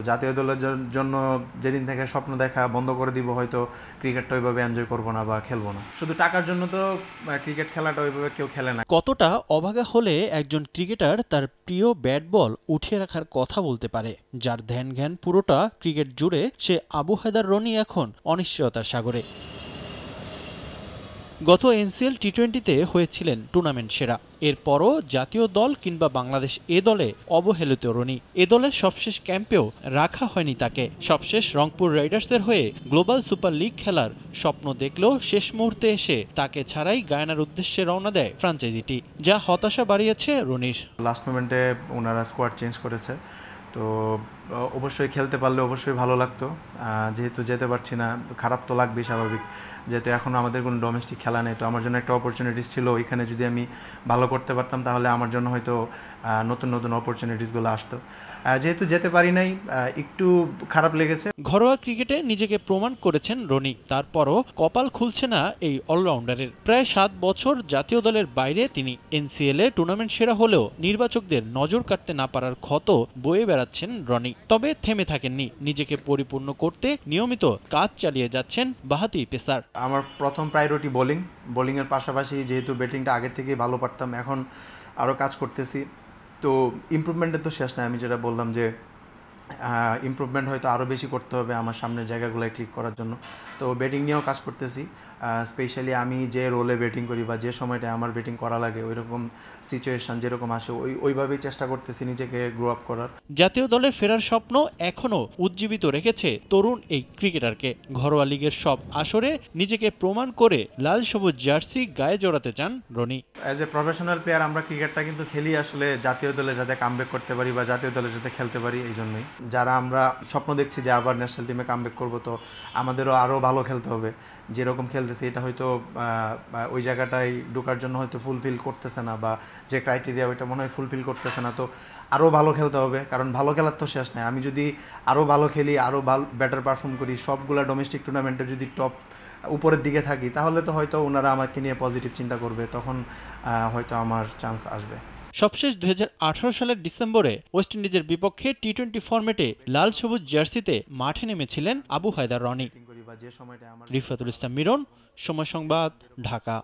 জাতীয় দলের জন্য যেদিন থেকে স্বপ্ন দেখা বন্ধ করে দিব, হয়তো ক্রিকেটটা ওইভাবে এনজয় করবো না বা খেলবো না। শুধু টাকার জন্য তো ক্রিকেট খেলাটা ওইভাবে কেউ খেলে না। কতটা অভাগা হলে একজন ক্রিকেটার তার প্রিয় ব্যাট বল উঠিয়ে রাখার কথা বলতে পারে, যার ধ্যান জ্ঞান পুরোটা ক্রিকেট জুড়ে, সে আবু হায়দার রনি এখন অনিশ্চয়তার সাগরে। গত এনসিএল টি-20-তে হয়েছিলেন টুর্নামেন্ট সেরা, এরপরও জাতীয় দল কিংবা বাংলাদেশ এ দলে অবহেলিত রনি। এ দলের সবশেষ ক্যাম্পেও রাখা হয়নি তাকে। সবশেষ রংপুর রাইডার্সের হয়ে গ্লোবাল সুপার লিগ খেলার স্বপ্ন দেখলেও শেষ মুহূর্তে এসে তাকে ছাড়াই গায়ানার উদ্দেশ্যে রওনা দেয় ফ্র্যাঞ্চাইজিটি, যা হতাশা বাড়িয়েছে রনির। লাস্ট মোমেন্টে ওনারা স্কোয়াড চেঞ্জ করেছে, তো অবশ্যই খেলতে পারলে অবশ্যই ভালো লাগতো। যেহেতু যেতে পারছি না, খারাপ তো লাগবেই স্বাভাবিক, যেহেতু এখনও আমাদের কোনো ডোমেস্টিক খেলা নেই। তো আমার জন্য একটা অপরচুনিটিস ছিল, ওইখানে যদি আমি ভালো করতে পারতাম তাহলে আমার জন্য হয়তো নতুন নতুন অপরচুনিটিসগুলো আসতো। যেহেতু যেতে পারি নাই, একটু খারাপ লেগেছে। ঘরোয়া ক্রিকেটে নিজেকে প্রমাণ করেছেন রনি, তারপরও কপাল খুলছে না এই অলরাউন্ডারের। প্রায় 7 বছর জাতীয় দলের বাইরে তিনি। এনসিএল-এ টুর্নামেন্ট সেরা হলেও নির্বাচকদের নজর কাটতে না পারার ক্ষত বয়ে বেড়াচ্ছেন রনি। তবে থেমে থাকেননি, নিজেকে পরিপূর্ণ করতে নিয়মিত কাজ চালিয়ে যাচ্ছেন বাঁহাতি পেসার। আমার প্রথম প্রায়োরিটি বোলিংয়ের পাশাপাশি যেহেতু ব্যাটিংটা আগের থেকেই ভালো পারতাম, এখন আরও কাজ করতেছি। তো ইমপ্রুভমেন্টের তো শেষ নাই। আমি যেটা বললাম যে ইমপ্রুভমেন্ট হয়তো আরও বেশি করতে হবে আমার সামনের জায়গাগুলোয় ক্লিক করার জন্য। তো ব্যাটিং নিয়েও কাজ করতেছি। স্পেশালি আমি যে রোলে ব্যাটিং করি বা যে সময়টায় আমার ব্যাটিং করা লাগে, ওইরকম সিচুয়েশান যেরকম আসে ওইভাবেই চেষ্টা করতেছি নিজেকে গ্রো আপ করার। জাতীয় দলে ফেরার স্বপ্ন এখনও উজ্জীবিত রেখেছে তরুণ এই ক্রিকেটারকে। ঘরোয়া লিগের সব আসরে নিজেকে প্রমাণ করে লাল সবুজ জার্সি গায়ে জড়াতে চান Roni. As a professional player আমরা ক্রিকেটটা কিন্তু খেলি আসলে জাতীয় দলে যাতে কামব্যাক করতে পারি বা জাতীয় দলে যাতে খেলতে পারি, এই জন্যই। যারা আমরা স্বপ্ন দেখছি যে আবার ন্যাশনাল টিমে কামব্যাক করবো, তো আমাদেরও আরও ভালো খেলতে হবে। যেরকম খেলতেছি এটা হয়তো ওই জায়গাটায় ঢোকার জন্য হয়তো ফুলফিল করতেছে না, বা যে ক্রাইটেরিয়া ওইটা মনে হয় ফুলফিল করতেছে না। তো আরও ভালো খেলতে হবে, কারণ ভালো খেলার তো শেষ নেই। আমি যদি আরও ভালো খেলি, আরও ভালো বেটার পারফর্ম করি, সবগুলা ডোমেস্টিক টুর্নামেন্টে যদি টপ উপরের দিকে থাকি, তাহলে তো হয়তো ওনারা আমাকে নিয়ে পজিটিভ চিন্তা করবে, তখন হয়তো আমার চান্স আসবে। সবশেষ 2018 সালের ডিসেম্বরে ওয়েস্ট ইন্ডিজের বিপক্ষে টি-20 ফরম্যাটে লাল সবুজ জার্সিতে মাঠে নেমেছিলেন আবু হায়দার রনি। রিফাতুল ইসলাম মিরন, সময় সংবাদ, ঢাকা।